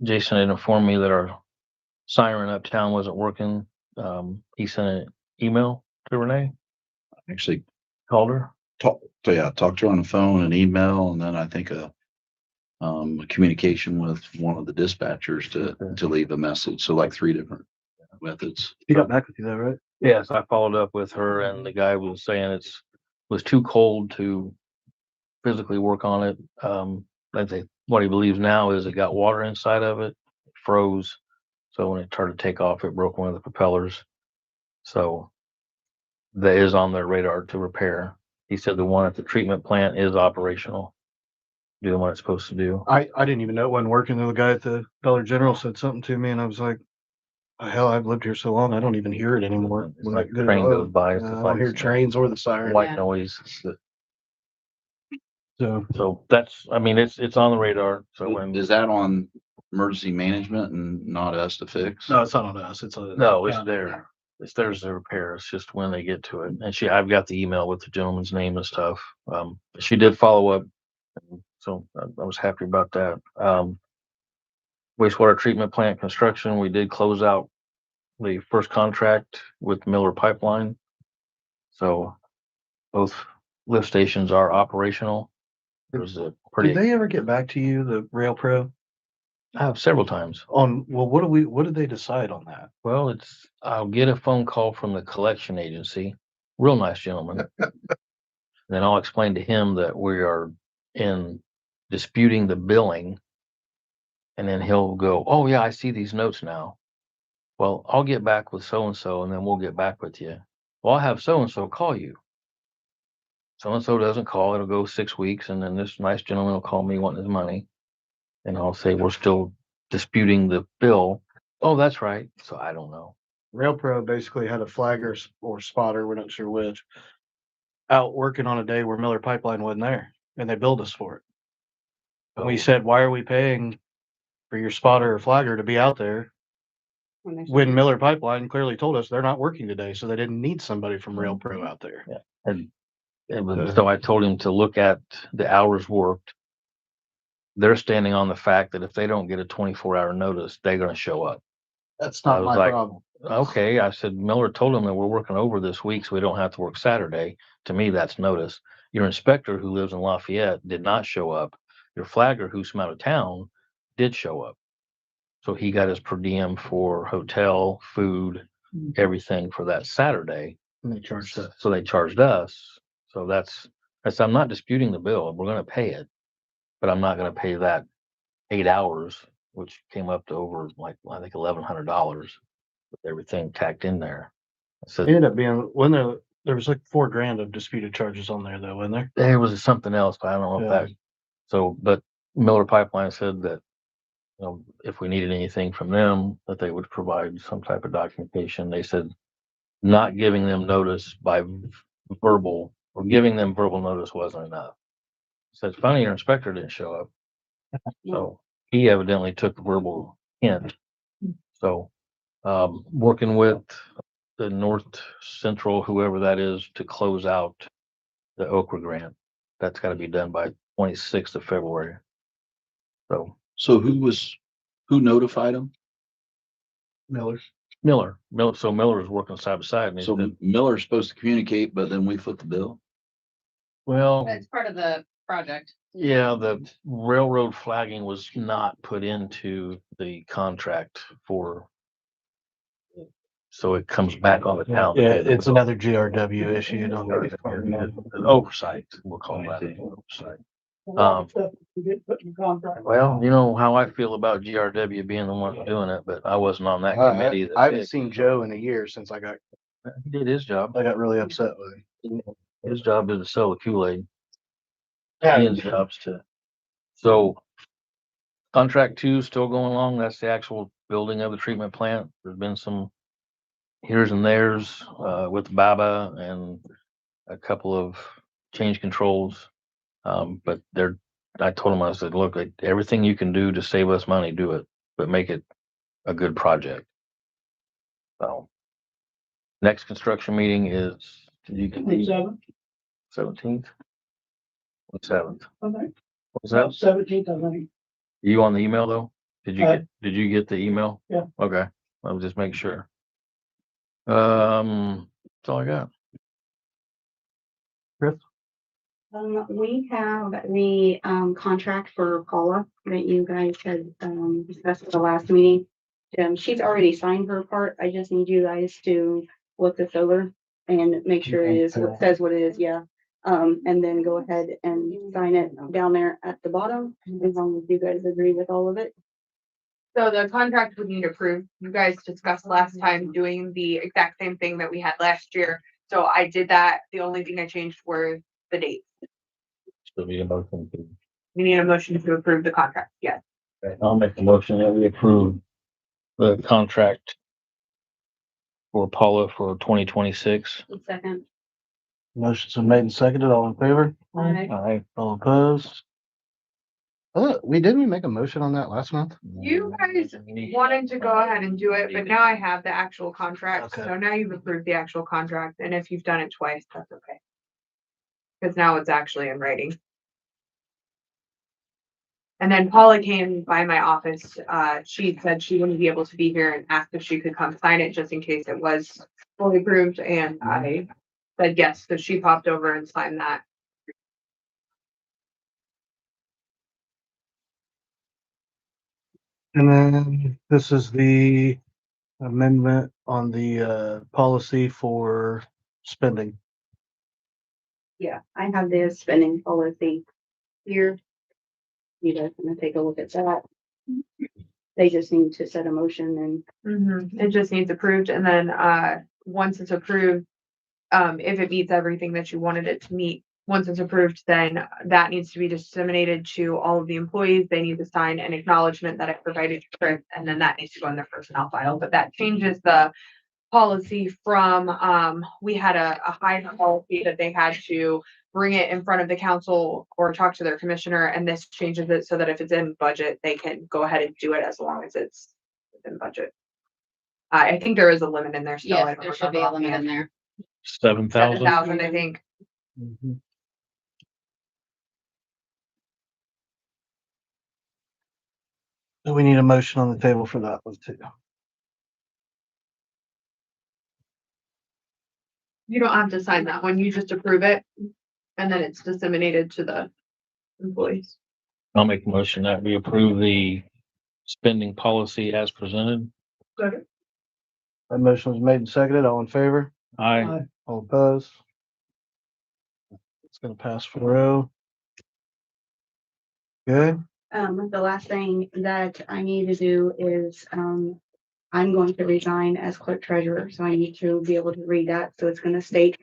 Jason had informed me that our siren uptown wasn't working. He sent an email to Renee, Actually, called her. talked to her on the phone and email, and then I think a communication with one of the dispatchers to leave a message. So like 3 different methods. He got back with you though, right? Yes, I followed up with her and the guy was saying was too cold to physically work on it. I think what he believes now is it got water inside of it, froze. So when it tried to take off, it broke one of the propellers. So that is on their radar to repair. He said the one at the treatment plant is operational, doing what it's supposed to do. I didn't even know it wasn't working. The guy at the Dollar General said something to me and I was like, "Oh, hell, I've lived here so long, I don't even hear it anymore. It's like a train goes by. It's I just don't hear like trains or the siren. white Yeah. noise. So So that's, I mean, it's on the radar. So when, Is that on emergency management and not us to fix? no, it's not on us. It's on. no, it's there. It's theirs to repair. It's just when they get to it. And I've got the email with the gentleman's name and stuff. She did follow up. So I was happy about that. Wastewater treatment plant construction, we did close out the first contract with Miller Pipeline. So both lift stations are operational. It was a Did pretty, they ever get back to you, the Rail Pro, several times. on, well, what did they decide on that? Well, I'll get a phone call from the collection agency, real nice gentleman. Then I'll explain to him that we are in disputing the billing. And then he'll go, oh yeah, I see these notes now. Well, I'll get back with so-and-so and then we'll get back with you. Well, I'll have so-and-so call you. So-and-so doesn't call, it'll go 6 weeks and then this nice gentleman will call me wanting his money. And I'll say, we're still disputing the bill. Oh, that's right. So I don't know. Rail Pro basically had a flagger or spotter, we're not sure which, out working on a day where Miller Pipeline wasn't there, and they billed us for it. And we said, why are we paying for your spotter or flagger to be out there when Miller Pipeline clearly told us they're not working today, so they didn't need somebody from Rail Pro out there. Yeah. And so I told him to look at the hours worked. They're standing on the fact that if they don't get a 24-hour notice, they're going to show up. That's I not was my like, problem. Okay, I said, Miller told them that we're working over this week, so we don't have to work Saturday. To me, that's notice. Your inspector who lives in Lafayette did not show up. Your flagger who's from out of town did show up. So he got his per diem for hotel, food, everything for that Saturday. And they charged us. So they charged us. So I said, I'm not disputing the bill. We're going to pay it, but I'm not going to pay that 8 hours, which came up to over like, I think $1,100 with everything tacked in there. So It ended up being, when there was like $4,000 of disputed charges on there though, wasn't there? there was something else, but I don't know if Yeah. that, so, but Miller Pipeline said that, if we needed anything from them, that they would provide some type of documentation. They said not giving them notice by verbal or giving them verbal notice wasn't enough. So it's funny, your inspector didn't show up. So he evidently took the verbal hint. So, working with the North Central, whoever that is, to close out the Okra grant. That's gotta be done by 26th of February. So So who notified them? Miller's. Miller, so Miller is working side by side. And he So said, Miller's supposed to communicate, but then we foot the bill? well, That's part of the project. yeah, the railroad flagging was not put into the contract for. So it comes back on the town. Yeah, it's another GRW issue. You know. Oversight, we'll call that an oversight. A lot of stuff you get put in the contract. Well, you know how I feel about GRW being the one doing it, but I wasn't on that committee. I haven't seen Joe in a year since He did his job. I got really upset with him. His job is to sell the Kool-Aid. Yeah. Ian's job's to. So contract 2 is still going along. That's the actual building of the treatment plant. There's been some here's and there's with Baba and a couple of change controls. But I told him, I said, look, like, everything you can do to save us money, do it, but make it a good project. So next construction meeting is, did you get the 17th? 7th. Okay. What's that? 17th, I think. You on the email though? Did you get the email? Yeah. Okay, I'll just make sure. That's all I got. Chris? We have the, contract for Paula that you guys had, discussed at the last meeting. She's already signed her part. I just need you guys to look this over and make sure it is, what says what it is, yeah. And then go ahead and sign it down there at the bottom, as long as you guys agree with all of it. So the contract would need approved. You guys discussed last time doing the exact same thing that we had last year. So I did that. The only thing I changed were the dates. So we can motion to. We need a motion to approve the contract. Yes. Okay, I'll make the motion that we approve the contract for Paula for 2026. Second. Motion's been made and seconded. All in favor? Aye. All opposed? Oh, we make a motion on that last month? You guys wanted to go ahead and do it, but now I have the actual contract. Okay. So now you've approved the actual contract. And if you've done it twice, that's okay. Because now it's actually in writing. And then Paula came by my office. She said she wouldn't be able to be here and asked if she could come sign it just in case it was fully approved. And I said yes. So she popped over and signed that. And then this is the amendment on the policy for spending. Yeah, I have the spending policy here. You guys gonna take a look at that. They just need to set a motion and It just needs approved. And then once it's approved, if it meets everything that you wanted it to meet, once it's approved, then that needs to be disseminated to all of the employees. They need to sign an acknowledgement that I provided to Chris, and then that needs to go in their personnel file. But that changes the policy from, we had a high policy that they had to bring it in front of the council or talk to their commissioner, and this changes it so that if it's in budget, they can go ahead and do it as long as it's within budget. I think there is a limit in there still. I yes, don't there should be a remember limit in offhand. there. 7,000. 7,000, I think. So we need a motion on the table for that one too. You don't have to sign that one. You just approve it. And then it's disseminated to the employees. I'll make a motion that we approve the spending policy as presented. That motion was made and seconded. All in favor? Aye. All opposed? It's gonna pass 4-0. Good. The last thing that I need to do is, I'm going to resign as clerk treasurer, so I need to be able to read that. So it's gonna state,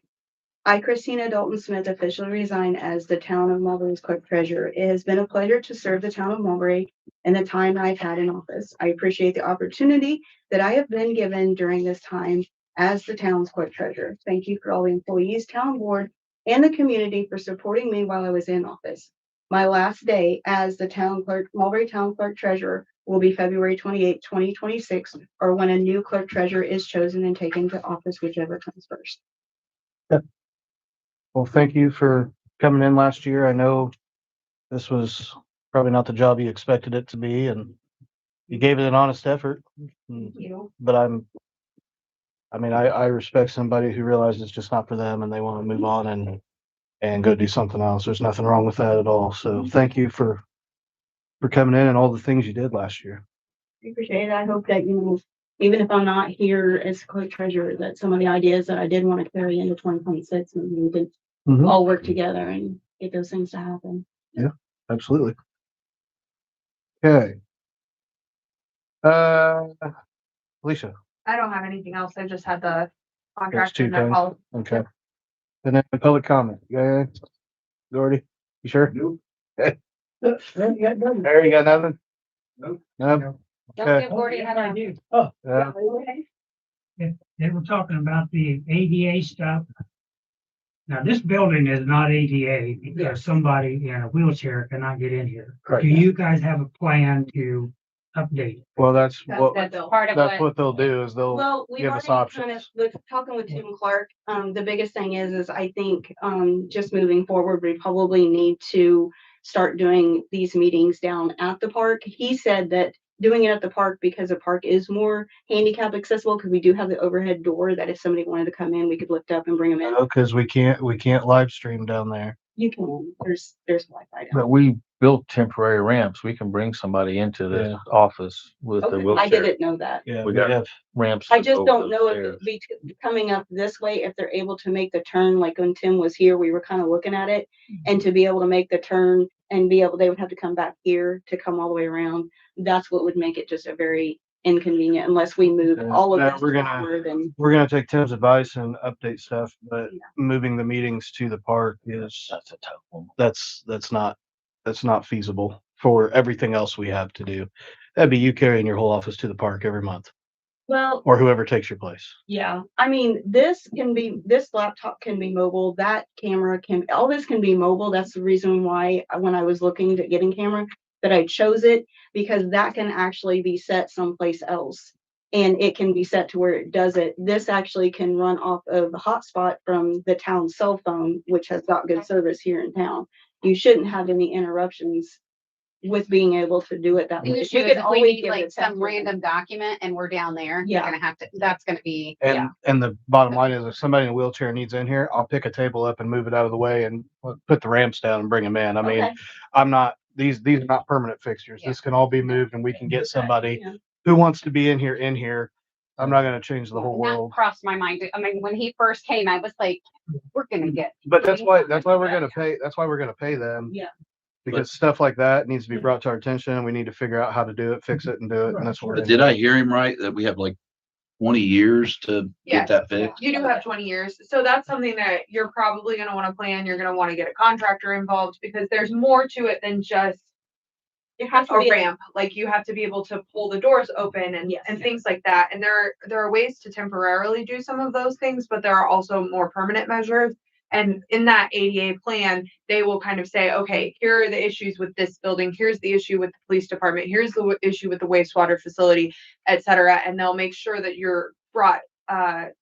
I, Christina Dalton Smith, officially resign as the town of Mulberry's clerk treasurer. It has been a pleasure to serve the town of Mulberry in the time I've had in office. I appreciate the opportunity that I have been given during this time as the town's clerk treasurer. Thank you for all the employees, town board, and the community for supporting me while I was in office. My last day as the town clerk, Mulberry Town Clerk Treasurer, will be February 28, 2026, or when a new clerk treasurer is chosen and taken to office, whichever comes first. Well, thank you for coming in last year. I know this was probably not the job you expected it to be, and you gave it an honest effort. Thank you. But I respect somebody who realizes it's just not for them and they want to move on and go do something else. There's nothing wrong with that at all. So thank you for coming in and all the things you did last year. I appreciate it. I hope that, even if I'm not here as clerk treasurer, that some of the ideas that I did want to carry into 2026, maybe we can all work together and get those things to happen. Yeah, absolutely. Okay. Alicia. I don't have anything else. I just had the contract two and the things. policy. Okay. And then public comment. Yeah. Gordy, you sure? Nope. Harry, you got nothing? Nope. No. Don't Okay. give Gordy a head on. Yeah. They were talking about the ADA stuff. Now, this building is not ADA because somebody in a wheelchair cannot get in here. Correct. Do you guys have a plan to update? Well, that's what That's part of that's what. what they'll do is they'll Well, we've give us already kind of, options. with talking with Tim Clark, the biggest thing is I think, just moving forward, we probably need to start doing these meetings down at the park. He said that doing it at the park, because the park is more handicap accessible, because we do have the overhead door that if somebody wanted to come in, we could lift up and bring them in. No, because we can't live stream down there. You can, there's Wi-Fi down. But we built temporary ramps. We can bring somebody into the Yeah. office with a Okay, I wheelchair. didn't know that. Yeah, We we got- have, Ramps. I that just go don't know if upstairs. it be coming up this way, if they're able to make the turn, like when Tim was here, we were kind of looking at it. And to be able to make the turn and be able, they would have to come back here to come all the way around. That's what would make it just a very inconvenient unless we moved Okay. all of No, this we're gonna- forward and. we're gonna take Tim's advice and update stuff, but Yeah. moving the meetings to the park is, That's a tough one. that's not feasible for everything else we have to do. That'd be you carrying your whole office to the park every month, Well, or whoever takes your place. yeah, I mean, this laptop can be mobile, that camera can, all this can be mobile. That's the reason why when I was looking at getting camera, that I chose it, because that can actually be set someplace else. And it can be set to where it does it. This actually can run off of the hotspot from the town cell phone, which has got good service here in town. You shouldn't have any interruptions with being able to do it that The way. issue You is could if we always need give it a like test some run. random document and we're down there, Yeah. you're gonna have to, that's gonna be, And, yeah. and the bottom line is if somebody in a wheelchair needs in here, I'll pick a table up and move it out of the way and put the ramps down and bring them in. I mean, Okay. I'm not, these are not permanent fixtures. Yeah. This can all be moved and we can get somebody Yeah. who wants to be in here, in here. I'm not gonna change the whole And that world. crossed my mind. I mean, when he first came, I was like, we're gonna get. But that's why we're gonna pay them. Yeah. Because stuff like that needs to be brought to our attention. We need to figure out how to do it, fix it and do it. And that's what we're But gonna did I hear him right that we have like 20 years to Yes. get that fixed? You do have 20 years. So that's something that you're probably going to want to plan. You're going to want to get a contractor involved because there's more to it than just It has to a be. ramp. Like you have to be able to pull the doors open and, Yes. and things like that. And there are ways to temporarily do some of those things, but there are also more permanent measures. And in that ADA plan, they will kind of say, okay, here are the issues with this building. Here's the issue with the police department. Here's the issue with the wastewater facility, et cetera. And they'll make sure that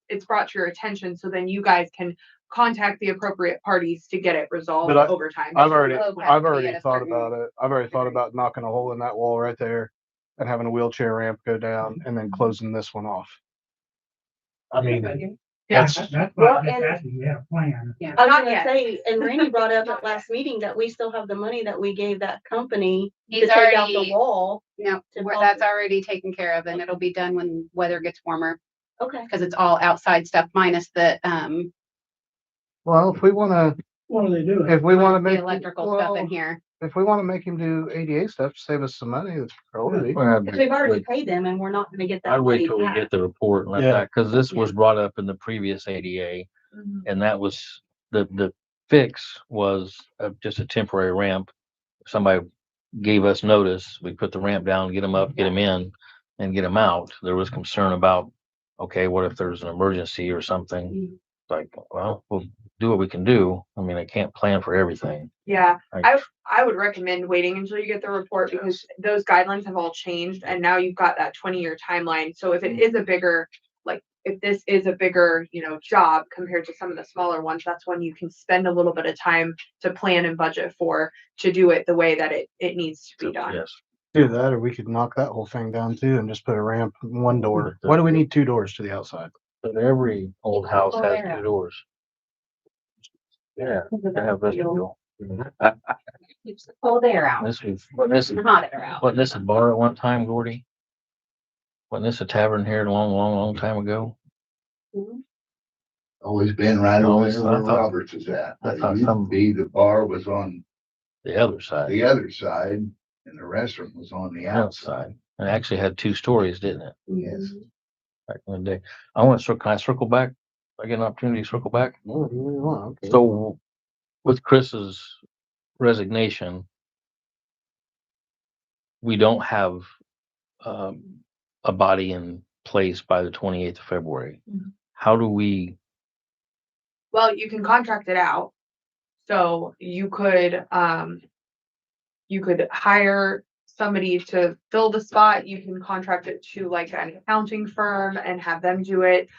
it's brought to your attention. So then you guys can contact the appropriate parties to get it resolved But over time. I've already Have to I've be already at a thought certain- about it. I've already thought about knocking a hole in that wall right there and having a wheelchair ramp go down and then closing this one off. I mean, Yeah. that's, That's Well, why, and- that's, yeah, plan. I was Not gonna yet. say, and Randy brought up at last meeting that we still have the money that we gave that company to He's take out the already, wall. no, to we're- help that's it. already taken care of and it'll be done when weather gets warmer. Okay. Cause it's all outside stuff minus the, well, if we wanna, What are they doing? if we wanna the make, electrical stuff in well, here. if we wanna make him do ADA stuff, to save us some money, it's probably. Well, Because we've already paid them and we're not gonna get that I'd wait money till we back. get the report and let Yeah. that, cause this was brought up in the previous ADA. Mhm. And that was, the fix was just a temporary ramp. Somebody gave us notice, we put the ramp down, get them up, get them in and get them out. There was concern about, okay, what if there's an emergency or something? Mhm. Like, well, we'll do what we can do. I mean, I can't plan for everything. Yeah, Like, I would recommend waiting until you get the report because those guidelines have all changed and now you've got that 20-year timeline. So if it is a bigger, like if this is a bigger, job compared to some of the smaller ones, that's when you can spend a little bit of time to plan and budget for to do it the way that it needs to be done. Yes. Do that, or we could knock that whole thing down too and just put a ramp, one door. Why do we need two doors to the outside? But every old house Oh, has yeah. 2 doors. Yeah, they have vestibule. Keeps the cold air out, This was, wasn't and hot air out. this a bar at one time, Gordy? Wasn't this a tavern here a long, long, long time ago? Always been right over Always, there I where thought- Roberts is at. I But thought it used to some- be the bar was on The other side, the other side and the restaurant was on the the outside. outside. It actually had 2 stories, didn't it? Yes. Back in the day. Can I circle back? I get an opportunity to circle back? Okay. So with Chris's resignation, we don't have a body in place by the 28th of February. Mhm. How do we, Well, you can contract it out. So you could hire somebody to fill the spot. You can contract it to like an accounting firm and have them do it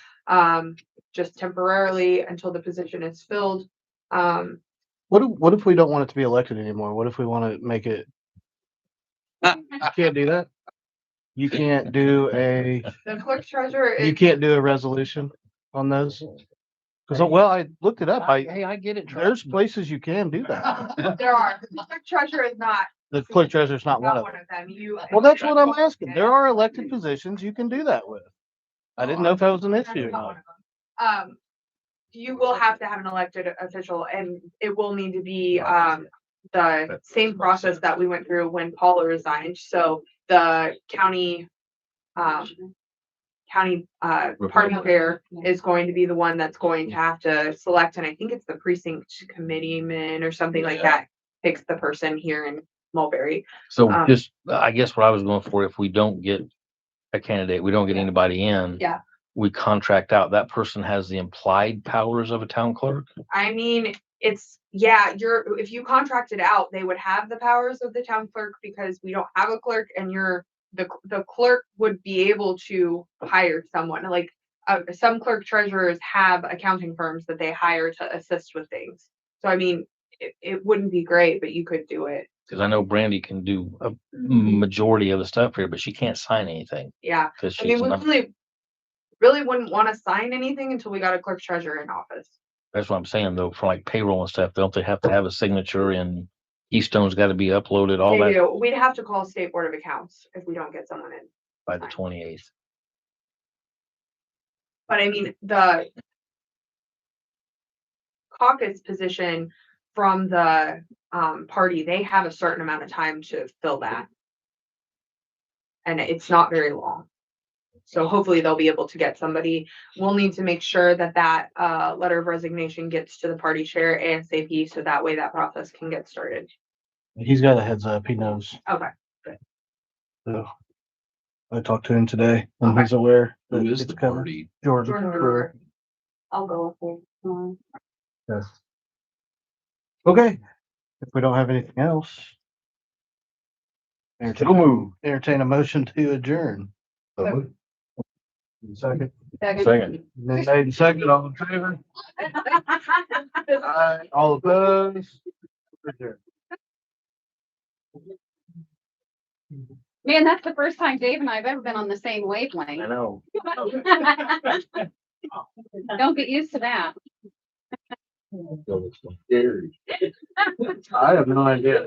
just temporarily until the position is filled. What if we don't want it to be elected anymore? What if we want to make it? You can't do that. You can't do The clerk treasurer you is, can't do a resolution on those. Cause, well, I looked it up. Hey, I get it. There's places you can do that. There are, clerk treasurer is not, The clerk treasurer's not one not of one them. of them. You. Well, that's what I'm asking. There are elected positions you can do that with. I didn't know if that was an That issue is or not not. one of them. You will have to have an elected official and it will need to be, the same process that we went through when Paula resigned. So the county, party chair is going to be the one that's going to have to select, and I think it's the precinct committeeman or something like that, picks the person here in Mulberry. So just, I guess what I was going for, if we don't get a candidate, we don't get Yeah. anybody in. Yeah. We contract out, that person has the implied powers of a town clerk. I mean, it's, yeah, if you contracted out, they would have the powers of the town clerk because we don't have a clerk and the clerk would be able to hire someone, like, some clerk treasurers have accounting firms that they hire to assist with things. So I mean, it wouldn't be great, but you could do it. Cause I know Brandy can do a majority of the stuff here, but she can't sign anything. Yeah. Cause I mean, she's, we really wouldn't want to sign anything until we got a clerk treasurer in office. that's what I'm saying though, for like payroll and stuff, don't they have to have a signature and Keystone's gotta be uploaded, all They that do. We'd have to call State Board of Accounts if we don't get someone in. by the 28th. But I mean, the caucus position from the party, they have a certain amount of time to fill that. And it's not very long. So hopefully they'll be able to get somebody. We'll need to make sure that letter of resignation gets to the party chair ASAP, so that way that process can get started. He's got a heads up. He knows. Okay. So I talked to him today and he's aware. Who that is it's the coming. party? Jordan. Jordan Brewer. I'll go with you. Yes. Okay. If we don't have anything else. Entertain a motion to adjourn. Second. Second. Made and second, all in favor? Aye. All opposed? Adjourn. Man, that's the first time Dave and I have ever been on the same wavelength. I know. Don't get used to that. I have no idea.